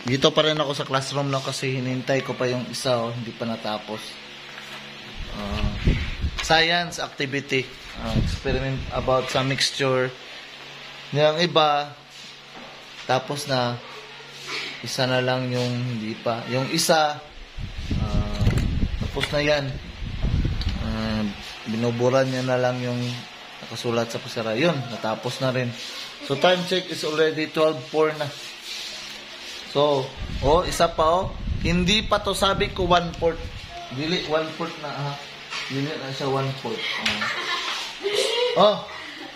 Dito pa rin ako sa classroom na kasi hinintay ko pa yung isa, hindi pa natapos. Science activity, experiment about sa mixture. Yung iba, tapos na, isa na lang yung hindi pa. Yung isa, tapos na yan. Binuburan niya na lang yung nakasulat sa pasara. Yun, natapos na rin. So, time check is already 12:04 na. So, isa pa hindi pa to sabi ko 1/4. Dili 1/4 na ha. Dili na siya 1/4.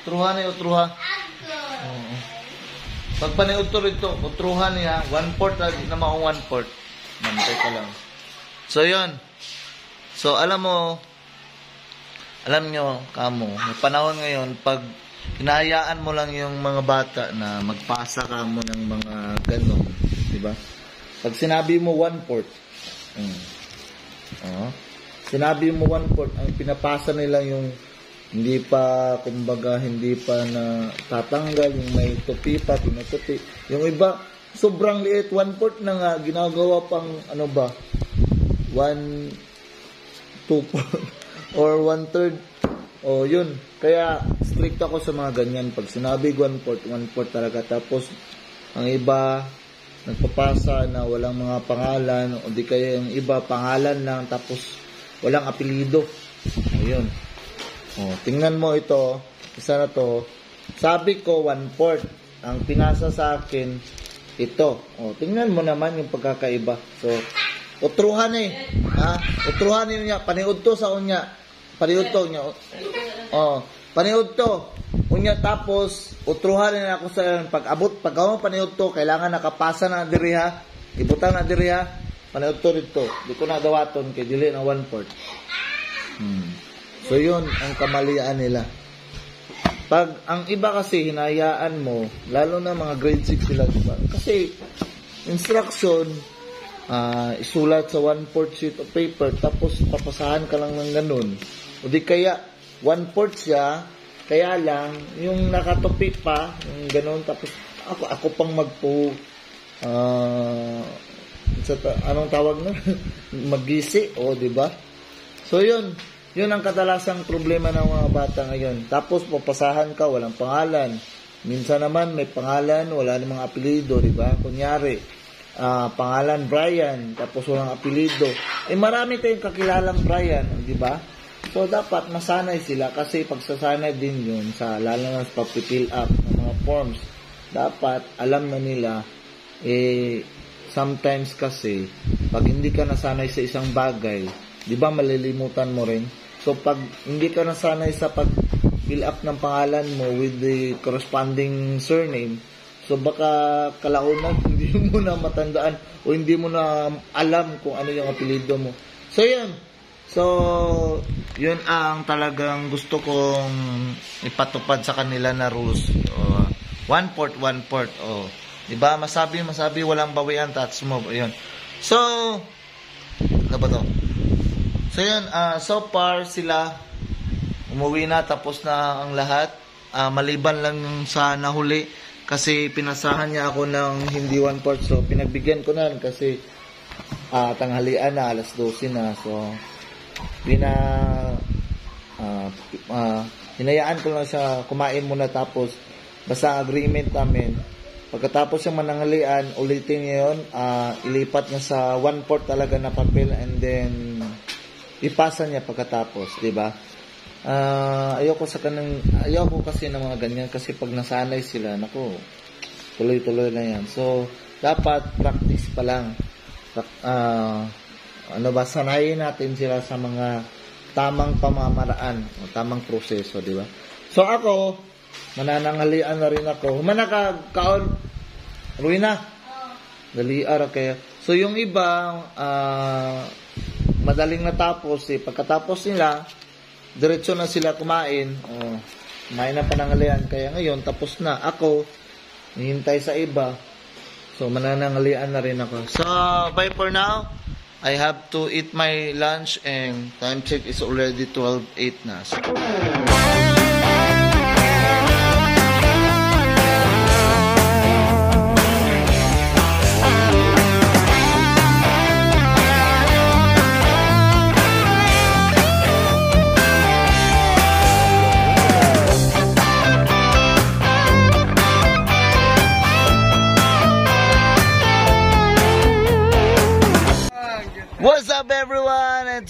Truha na utruha. Pag paniud to rito, utruha niya 1/4 lagi na mao 1/4. Mantay ka lang. So, yun. So, alam nyo, kamo, may panahon ngayon, pag hinahayaan mo lang yung mga bata na magpasa ka mo ng mga ganon, diba? Pag sinabi mo 1/4, sinabi mo 1/4, ang pinapasa nila yung hindi pa, kumbaga, hindi pa na tatanggal, yung may tupi pa, pinutupi. Yung iba, sobrang liit, 1/4 na nga, ginagawa pang, 1/2 or 1/3. Yun. Kaya, strict ako sa mga ganyan. Pag sinabi 1/4, 1/4 talaga. Tapos, ang iba, nagpapasa na walang mga pangalan, o di kaya yung iba, pangalan lang, tapos walang apelido. Ayun. Tingnan mo ito, isa na to. Sabi ko 1/4. Ang pinasa sa akin, ito. Tingnan mo naman yung pagkakaiba. So, utruhan utruhan niya. Paniud to sa unya. Paniud to niya. Paniud to. Unya tapos, utruhan na ako sa pag ako paniud to, kailangan nakapasa na diri ha. Ibutang na diri ha. Paniud to dito. Di ko na dawaton kay dili na 1/4. So yun ang kamalian nila. Pag ang iba kasi hinayaan mo, lalo na mga grade 6 sila, diba? Kasi instruction, isulat sa 1/4 sheet of paper, tapos papasahan ka lang ng ganun. O di kaya 1/4 siya, kaya lang yung nakatupi pa, yung ganun, tapos ako pang anong tawag na? Magisi, di ba? So yun ang kadalasang problema ng mga bata ngayon. Tapos papasahan ka, walang pangalan. Minsan naman may pangalan, wala namang apelido, di ba? Kunyari, pangalan Brian, tapos walang apelido. Marami tayong kakilalang Brian, di ba? So, dapat masanay sila kasi pagsasanay din yun lalo na sa pag-fill up ng mga forms. Dapat alam na nila, sometimes kasi, pag hindi ka nasanay sa isang bagay, di ba malilimutan mo rin? So, pag hindi ka nasanay sa pag-fill up ng pangalan mo with the corresponding surname, so baka kalaunan hindi mo na matandaan o hindi mo na alam kung ano yung apelido mo. So, yun. So, yun ang talagang gusto kong ipatupad sa kanila na rules. 1/4, 1/4. Diba? Masabi, walang bawian, touch mo. Yun. So, ano ba to? So, yun. So far, sila umuwi na, tapos na ang lahat. Maliban lang sa nahuli kasi pinasahan niya ako ng hindi 1/4. So, pinagbigyan ko na kasi tanghalian na, alas 12 na. So, hinayaan ko lang siya kumain muna, tapos basta agreement namin pagkatapos yung mananghalian, ulitin niya yun, ilipat niya sa 1/4 talaga na papel, and then ipasa niya pagkatapos, diba? Ayoko kasi ng mga ganyan kasi pag nasanay sila, naku, tuloy-tuloy na yan. So dapat practice pa lang, sanayin natin sila sa mga tamang pamamaraan o tamang proseso, di ba? So ako, manananghalian na rin ako. Manakakaon, Ruina? Daliar, kaya. So yung iba, madaling natapos, pagkatapos nila, diretso na sila kumain. Kumain na pananghalian, kaya ngayon, tapos na. Ako, hihintay sa iba. So manananghalian na rin ako. So, bye for now. I have to eat my lunch and time check is already 12:08 na. So,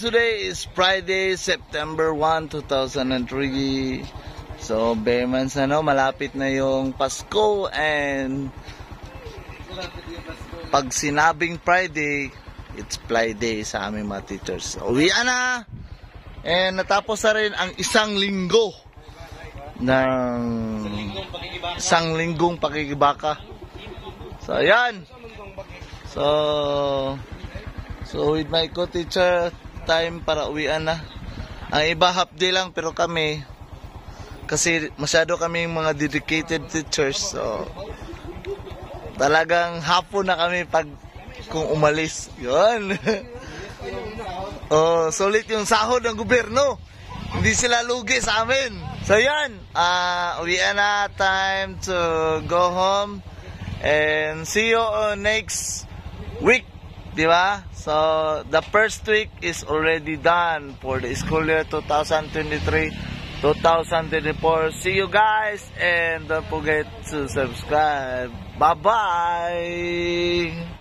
today is Friday, September 1, 2003. So, Bearmans, malapit na yung Pasko, and pag sinabing Friday, it's Fly Day sa aming mga teachers. So, uwian na! And natapos na rin ang isang linggo ng isang linggong pakikibaka. So, ayan. So with my co-teacher, time para uwian na. Ang iba half day lang, pero kami, kasi masyado kaming mga dedicated teachers, so talagang hapon na kami pag kung umalis. Yun. Oh, solid yung sahod ng gobyerno. Hindi sila lugi sa amin. So yan, uwian na, time to go home. And see you on next week, di ba? So, the first week is already done for the school year 2023-2024. See you guys, and don't forget to subscribe. Bye-bye!